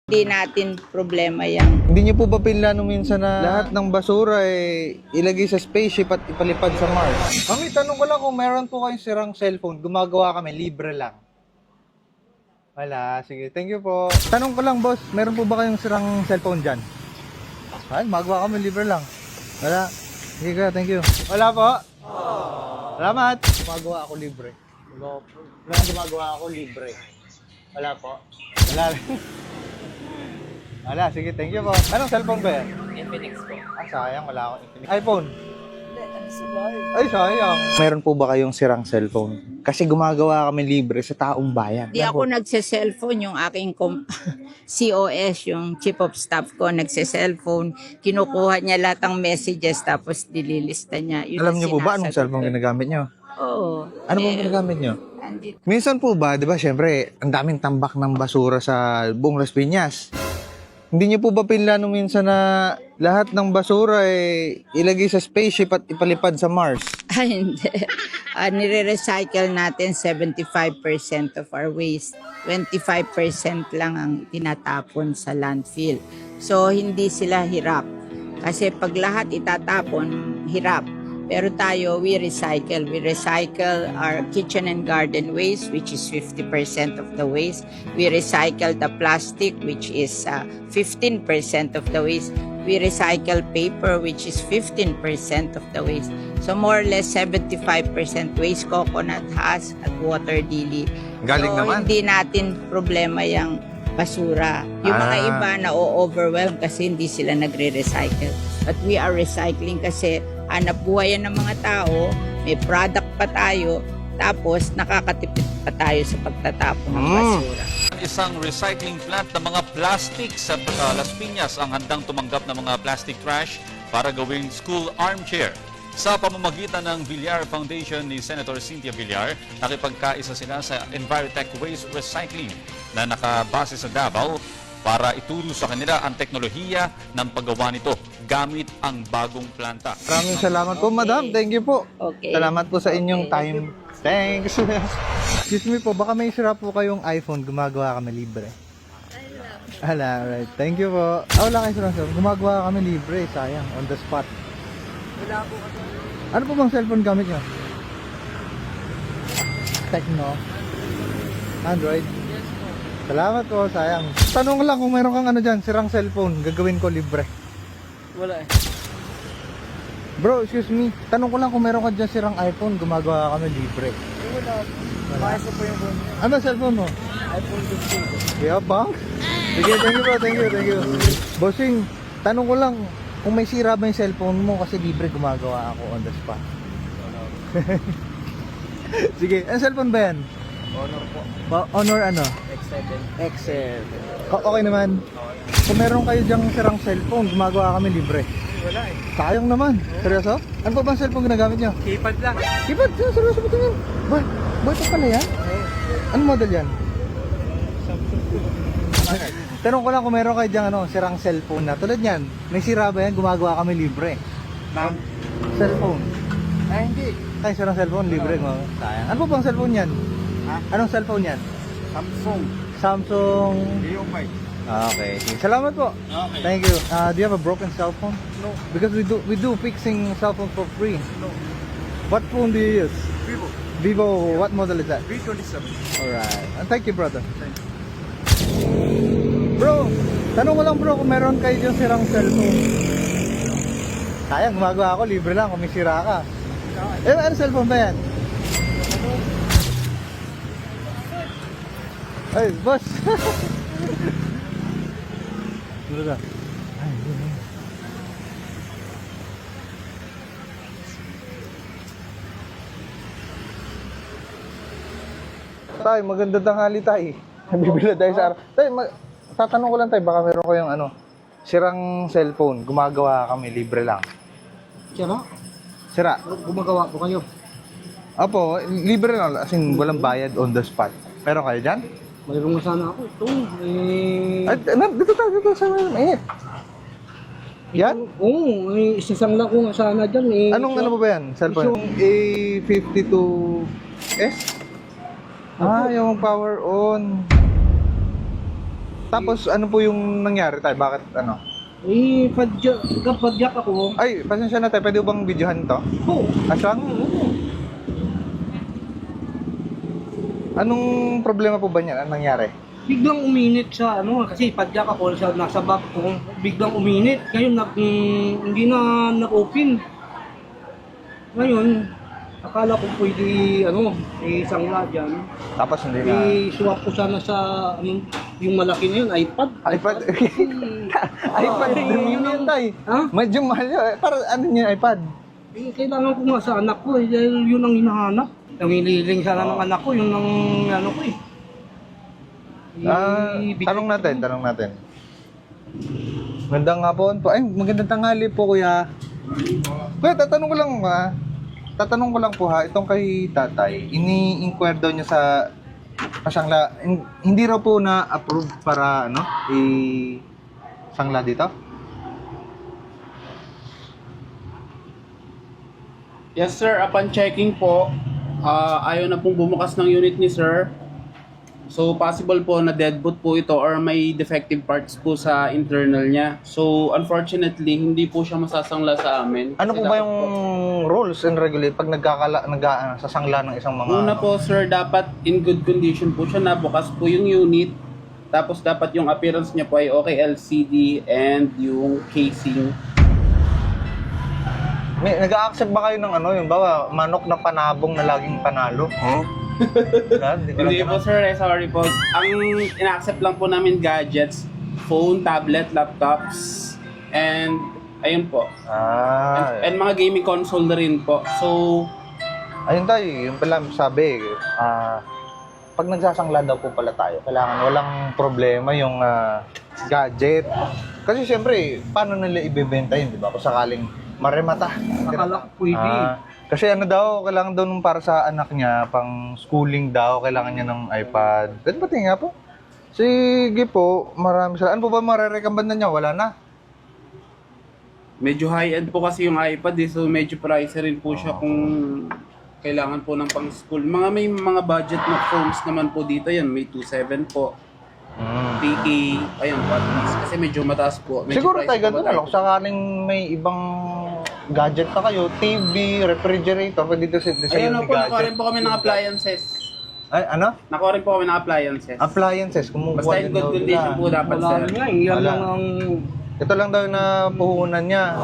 Hindi natin problema yan. Hindi niyo po ba pinlano minsan na lahat ng basura ilagay sa spaceship at ipalipad sa Mars? Mami, tanong ko lang kung meron po kayong sirang cellphone, gumagawa kami, libre lang. Wala, sige, thank you po. Tanong ko lang, boss, meron po ba kayong sirang cellphone dyan? Ay, magawa kami, libre lang. Wala, sige ka, thank you. Wala po. Salamat. Gumagawa ako libre. Wala, gumagawa ako libre. Wala po. Wala. Wala, sige, thank you po. Anong cellphone ba yan? Infinix po. Sayang, wala akong Infinix. iPhone. Ay, sayang. Meron po ba kayong sirang cellphone? Kasi gumagawa kami libre sa taong bayan. Hindi ako nagse-cellphone, yung aking COS, yung chief of staff ko, nagse-cellphone. Kinukuha niya lahat ng messages tapos dililista niya. Yun Alam ang niyo po ba anong sinasagot cellphone ko. ginagamit niyo? Oo. Ano pong ginagamit niyo? Andito. Minsan po ba, di ba, syempre, ang daming tambak ng basura sa buong Las Piñas. Hindi niyo po ba pinlano minsan na lahat ng basura ilagay sa spaceship at ipalipad sa Mars? Ay, hindi. Nire-recycle natin 75% of our waste. 25% lang ang tinatapon sa landfill. So, hindi sila hirap. Kasi pag lahat itatapon, hirap. Pero tayo, we recycle. We recycle our kitchen and garden waste, which is 50% of the waste. We recycle the plastic, which is 15% of the waste. We recycle paper, which is 15% of the waste. So more or less 75% waste, coconut husk at water lily. Galing So naman. hindi natin problema yung basura. Yung mga iba na overwhelm kasi hindi sila nagre-recycle. But we are recycling kasi hanap buhay yan ng mga tao, may product pa tayo, tapos nakakatipid pa tayo sa pagtatapon ng basura. Isang recycling plant ng mga plastic sa Las Piñas ang handang tumanggap ng mga plastic trash para gawing school armchair. Sa pamamagitan ng Villar Foundation ni Senator Cynthia Villar, nakipagkaisa sila sa Envirotech Waste Recycling na nakabase sa Davao para ituro sa kanila ang teknolohiya ng paggawa nito gamit ang bagong planta. Maraming salamat po, madam. Thank you po. Okay. Salamat po sa inyong time. Thanks. Excuse me po, baka may sira po kayong iPhone, gumagawa kami libre. Ala, right. Thank you po. Wala kayo sirang cellphone. Gumagawa kami libre, sayang, on the spot. Wala po. Ano po bang cellphone gamit nyo? Tecno? Android? Salamat po, sayang. Tanong lang kung meron kang ano dyan, sirang cellphone, gagawin ko libre. Wala eh. Bro, excuse me. Tanong ko lang kung meron ka dyan sirang iPhone, gumagawa kami libre. Wala. Maayos po yung phone niya. Ano cellphone mo? iPhone 15. Kaya bang? Sige, thank you bro, thank you. Bossing, tanong ko lang, kung may sira ba yung cellphone mo kasi libre gumagawa ako on the spot. Sige, ang cellphone ba yan? Honor po. Honor ano? X7. Excel. Okay naman. Kung meron kayo dyang sirang cellphone, gumagawa kami libre. Wala eh. Sayang naman. Seryoso? Ano pa bang cellphone ginagamit nyo? Keypad lang. Kipad, seryoso ba ito yan? Boy, ito pala yan? Anong model yan? Tanong ko lang kung meron kayo dyang sirang cellphone na. Tulad yan, may sira ba yan? Gumagawa kami libre. Ma'am? Cellphone. Ay, hindi. Ay, sirang cellphone, libre mo. Sayang. Ano pa bang cellphone yan? Ha? Anong cellphone yan? Samsung. Samsung. Yung mic. Okay. Salamat po. Okay. Thank you. Do you have a broken cell phone? No. Because we do fixing cell phones for free. No. What phone do you use? Vivo. Vivo, what model is that? V27. Alright. Thank you, brother. Bro, tanong ko lang bro kung meron kayo dyan sirang cellphone. Sayang, gumagawa ako, libre lang kung may sira ka. Ano cellphone ba yan? Ay, boss! Ano ka? Ay, yun. Tay, maganda tanghali tay. Bibila tayo sa araw. Tay, tatanong ko lang tay, baka meron ko yung sirang cellphone. Gumagawa kami, libre lang. Sira? Sira? Gumagawa po kayo. Opo, libre lang. As in, walang bayad on the spot. Pero kayo dyan? Mayroon nga sana ako. Ito. Ay, dito sa mainit. Yan? Oo. Isasang lang ko nga sana dyan. Anong ano ba yan? Cellphone? A52s? Ah, yung power on. Tapos ano po yung nangyari tayo? Bakit ano? Padyak ako. Ay, pasensya na tayo. Pwede bang videohan to? Oo. Asang? Oo. Anong problema po ba niyan? Anong nangyari? Biglang uminit sa ano, kasi padyak ako sa nasa back ko. Biglang uminit. Ngayon hindi na na-open. Ngayon, akala ko pwede isangla dyan. Tapos hindi na. I-swap ko sana sa yung malaki na yun, iPad. iPad? iPad din yun tayo. Ha? Medyo mahal yun. Para ano niya iPad? Kailangan ko nga sa anak ko dahil yun ang hinahanap. Namililing sana ng anak ko, yun ang ano ko eh. Tanong natin. Magandang hapon po. Ay, magandang tanghali po, kuya. Kuya, tatanong ko lang po ha, itong kay tatay, ini-inquire daw niya sa pasangla, hindi raw po na-approve para sangla dito? Yes sir, upon checking po, ayaw na pong bumukas ng unit ni sir. So possible po na deadboot po ito or may defective parts po sa internal niya. So unfortunately, hindi po siya masasangla sa amin. Ano po Kasi ba dapat yung rules and regulate pag sasangla ng isang mga... Una po sir, dapat in good condition po siya, nabukas po yung unit. Tapos dapat yung appearance niya po ay okay LCD and yung casing. Nag-a-accept ba kayo ng yung bawa, manok na panabong na laging panalo? Huh? Hindi po sir, sorry po. Ang ina-accept lang po namin gadgets, phone, tablet, laptops, and ayun po. And mga gaming console na rin po. So, ayun tayo, yung pala sabi, pag nagsasangla daw po pala tayo, kailangan walang problema yung gadget. Kasi siyempre, paano nila ibebenta yun, di ba? Kung sakaling maremata. Akala ko pwede. Kasi kailangan daw nung para sa anak niya, pang schooling daw, kailangan niya ng iPad. Pwede ba tingin nga po? Sige po, marami sila. Ano po ba marerekomenda niya? Wala na. medyo high-end po kasi yung iPad so medyo pricey rin po siya kung kailangan po ng pang school. May mga budget na phones naman po dito yan. May 2.7 po. 3K, ayun po at least. Kasi medyo mataas po. Medyo Siguro pricey tayo po ganito na lang. Sakaling may ibang gadget na kayo, TV, refrigerator, pwede dito sa Ayun po, nakuha rin gadget. po kami ng appliances. Ay, ano? Nakuha rin po kami ng appliances. Appliances, kumukuha Basta in din good daw condition nila. po dapat Wala sir. nga, yan Wala. lang ang... Ito lang daw na puhunan niya.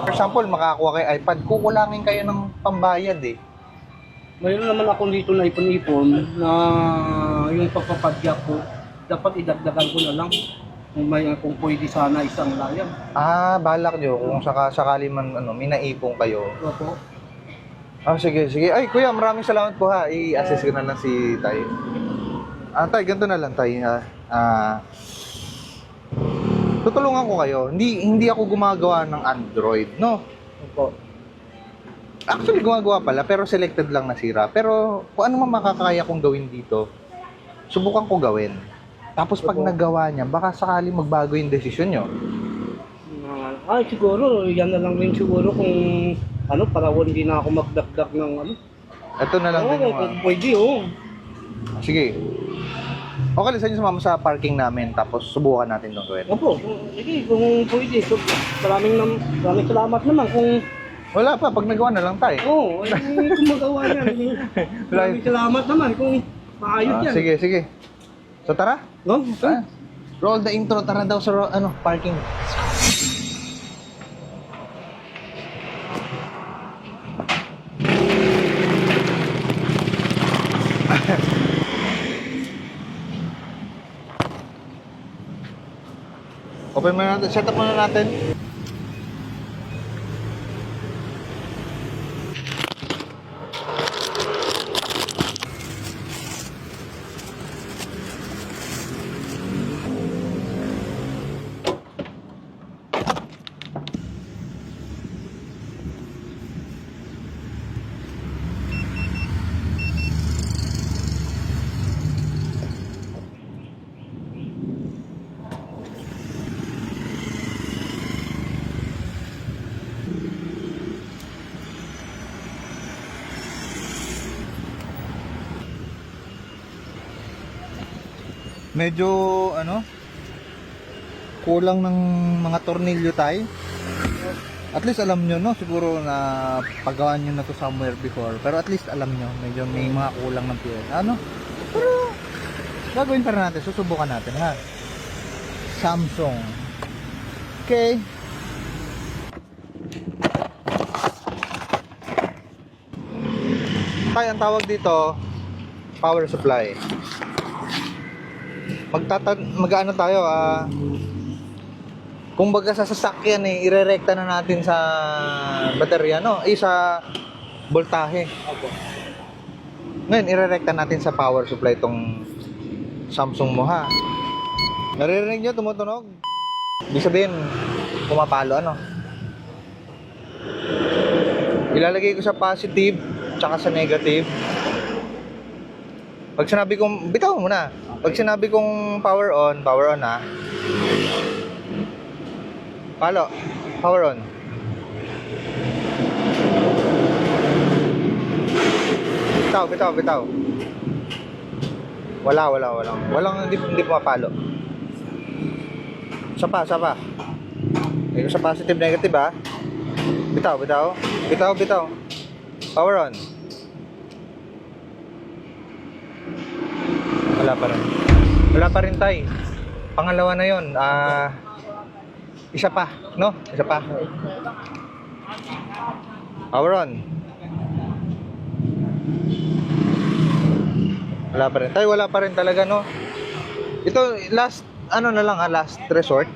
For example, makakakuha kayo iPad, kukulangin kayo ng pambayad eh. Mayroon naman ako dito na ipon-ipon na yung pagpapadyak ko, dapat idagdagan ko na lang kung pwede sana isang layang. Balak nyo kung sakali man may naipong kayo. Opo. Sige. Ay, kuya, maraming salamat po ha. I-assist ko na lang si Tay. Tay, ganito na lang Tay ha. Tutulungan ko kayo. Hindi ako gumagawa ng Android, no? Opo. Actually, gumagawa pala, pero selected lang na sira. Pero kung ano man makakaya kong gawin dito, subukan ko gawin. Tapos pag nagawa niya, baka sakali magbago yung desisyon nyo. Siguro, yan na lang rin siguro kung para hindi na ako magdagdag ng Ito na lang din yung... kung pwede, Sige. Okay, sa inyo sumama sa parking namin, tapos subukan natin itong gawin. Opo, sige, kung pwede. So, maraming salamat naman kung... Wala pa, pag nagawa na lang tayo. Kung magawa yan. Maraming salamat naman kung maayos yan. Sige. So tara. No? Okay. Roll the intro, tara daw sa parking. Open muna natin, set up muna natin. Medyo kulang ng mga tornilyo tayo. At least alam nyo, no? Siguro na paggawa nyo na to somewhere before. Pero at least alam nyo, medyo may mga kulang ng piyesa. Ano? Pero, gagawin pa rin natin. Susubukan natin, ha? Samsung. Okay. Tayo, ang tawag dito, power supply. Mag-ano tayo, kumbaga sa sasakyan irerekta na natin sa baterya, no? Sa voltahe. Ngayon, irerekta natin sa power supply itong Samsung mo, ha? Naririnig nyo, tumutunog? Ibig sabihin, pumapalo, ano? Ilalagay ko sa positive, tsaka sa negative. Pag sinabi kong, bitaw mo na. Pag sinabi kong power on, ha? Palo. Power on. Bitaw. Wala. Walang hindi pumapalo. Isa pa. Ito sa positive, negative, ha? Bitaw. Power on. Wala pa rin tay. Pangalawa na yon. Isa pa, no? Isa pa. Power on. Wala pa rin. Tay, wala pa rin talaga, no? Ito, last resort.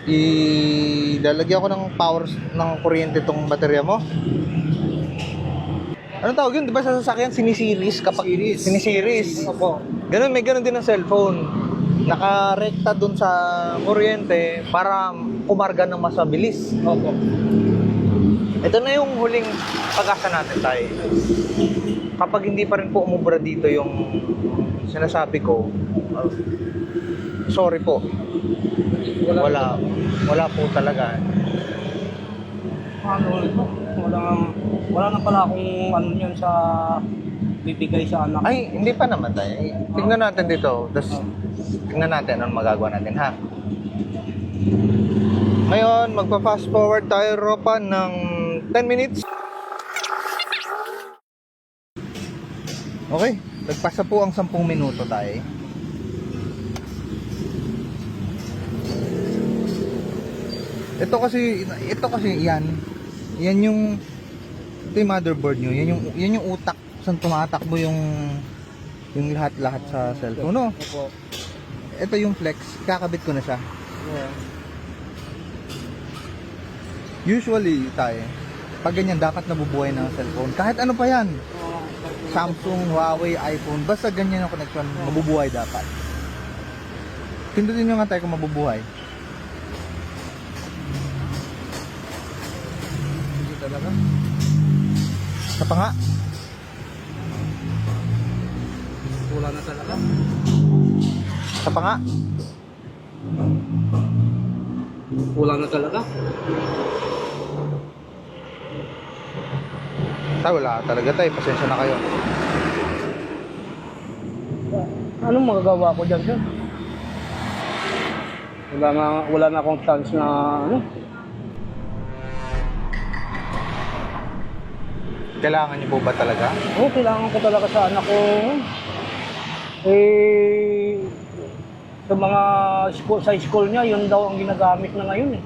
Ilalagyan ko ng power ng kuryente itong baterya mo. Anong tawag yun? Di ba sa sasakyan sinisiris kapag sinisiris? Opo. May ganun din ang cellphone. Nakarekta dun sa kuryente para kumarga ng mas mabilis. Opo. Ito na yung huling pag-asa natin tayo. Kapag hindi pa rin po umubra dito yung sinasabi ko, sorry po. Wala po talaga. Wala na pala akong ano yun sa bibigay sa anak. Ay, hindi pa naman tayo. Tignan natin dito. Tignan natin anong magagawa natin, ha? Ngayon, magpa-fast forward tayo, Ropa, ng 10 minutes. Okay, nagpasa po ang 10 minuto tayo. Ito kasi yan yung motherboard nyo, yan yung utak saan tumatakbo yung lahat sa cellphone, no? Opo. Ito yung flex, kakabit ko na siya. Yeah. Usually tayo, pag ganyan dapat nabubuhay ng cellphone, kahit ano pa yan, Samsung, Huawei, iPhone, basta ganyan ang connection, mabubuhay dapat. Pindutin nyo nga tayo kung mabubuhay. Hindi talaga. Sa pa nga. Wala na talaga. Sa pa nga. Wala na talaga. Wala talaga tayo, pasensya na kayo. Anong magagawa ko dyan, sir? Wala na akong chance na ano. Kailangan niyo po ba talaga? Oo, kailangan ko talaga sa anak ko. Sa mga school niya, yun daw ang ginagamit na ngayon eh.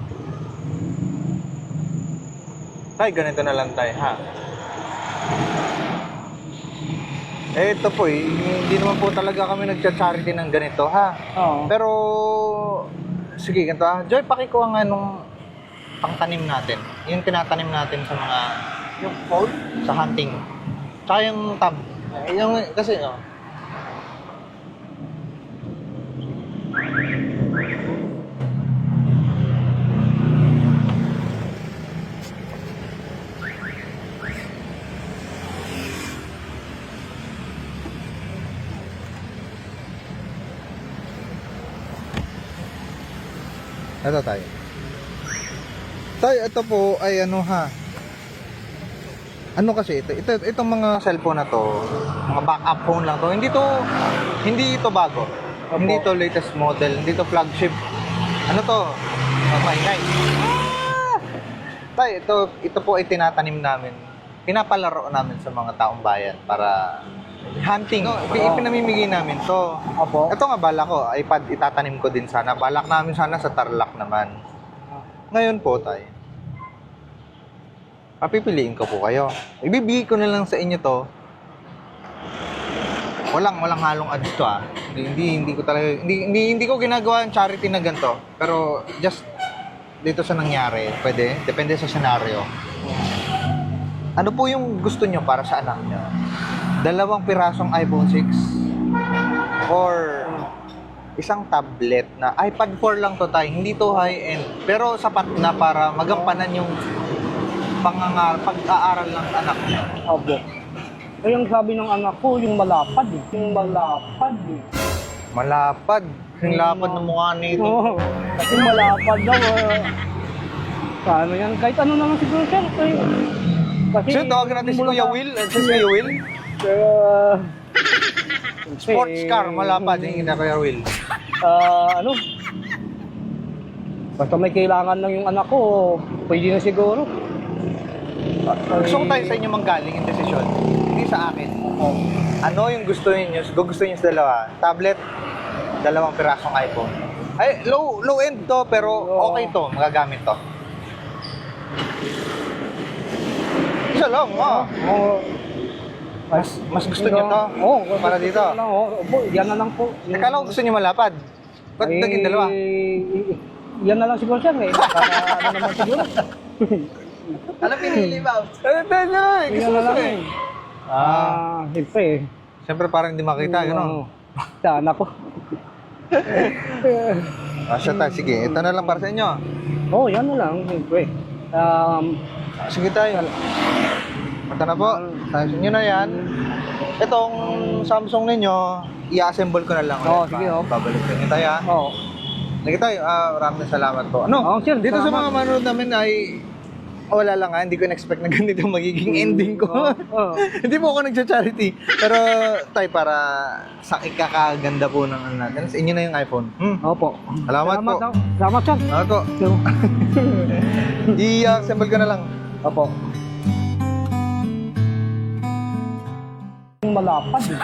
Tay, ganito na lang tayo, ha? Ito po hindi naman po talaga kami nagcha-charity ng ganito, ha? Oo. Pero, sige, ganito ha. Joy, pakikuha nga nung pangtanim natin. Yung tinatanim natin sa mga, yung phone, sa hunting. Tsaka yung tab. Yung, kasi, ito tayo. Ito po ay ano ha. Ano kasi itong mga cellphone na to, mga backup phone lang to. Hindi ito bago. Opo. Hindi to latest model, hindi to flagship. Ano to? Maingay. Tay, ito po ay tinatanim namin. Pinapalaro namin sa mga taong bayan para hunting. No, ipinamimigay namin to. Opo. Ito nga bala ko, iPad itatanim ko din sana. Balak namin sana sa Tarlac naman. Ngayon po, tay. Papipiliin ko po kayo. Ibibigay ko na lang sa inyo to. Walang halong ads to ah. Hindi ko talaga hindi ko ginagawa yung charity na ganito. Pero just dito sa nangyari, pwede, depende sa senaryo. Ano po yung gusto nyo para sa anak nyo? 2 pirasong iPhone 6 or isang tablet na iPad 4 lang to tayo, hindi to high-end, pero sapat na para magampanan yung pag-aaral ng anak nyo. Opo. Eh, yung sabi ng anak ko, yung malapad eh. Yung malapad eh. Malapad. Yung lapad ng mukha nito. Oo. Kasi malapad daw. Paano yan? Kahit ano naman siguro, sir. Kasi, So, tawagin natin si Kuya Will. Si Kuya Will. Sports car, malapad. Yung Kuya Will. Ano? Basta may kailangan lang yung anak ko, pwede na siguro. Gusto ko tayo sa inyo manggaling yung desisyon. Hindi sa akin. Ano yung gusto niyo? Gusto niyo sa dalawa? Tablet, 2 pirasong iPhone. Ay, low end to, pero okay to. Magagamit to. Isa lang, Oo. Mas gusto niyo to? Oo. Para dito? Opo, yan na lang po. Teka lang, gusto niyo malapad. Ba't naging dalawa? Yan na lang siguro, sir. Para ano naman siguro. Ano pinili ba? Gusto Yan na lang eh. Siyempre. Siyempre parang hindi makita, gano'n. Sa anak ko. Siya tayo, sige. Ito na lang para sa inyo. Oo, yan na lang. Siyempre. Sige tayo. Ito na po. Sa inyo na yan. Itong Samsung ninyo, i-assemble ko na lang. Oo, sige, oo. Babalik ko nyo tayo. Oo. Sige tayo. Maraming salamat po. Ano? Oo, sir, Dito sa salamat. mga manonood namin ay wala lang hindi ko na-expect na ganito magiging ending ko. Oo. Hindi po ako nagcha-charity. Pero tayo para sa ikakaganda po ng ano natin. Sa inyo na yung iPhone. Opo. Salamat po. Salamat, sir. Salamat po. I-assemble ko na lang. Opo. Malapad eh.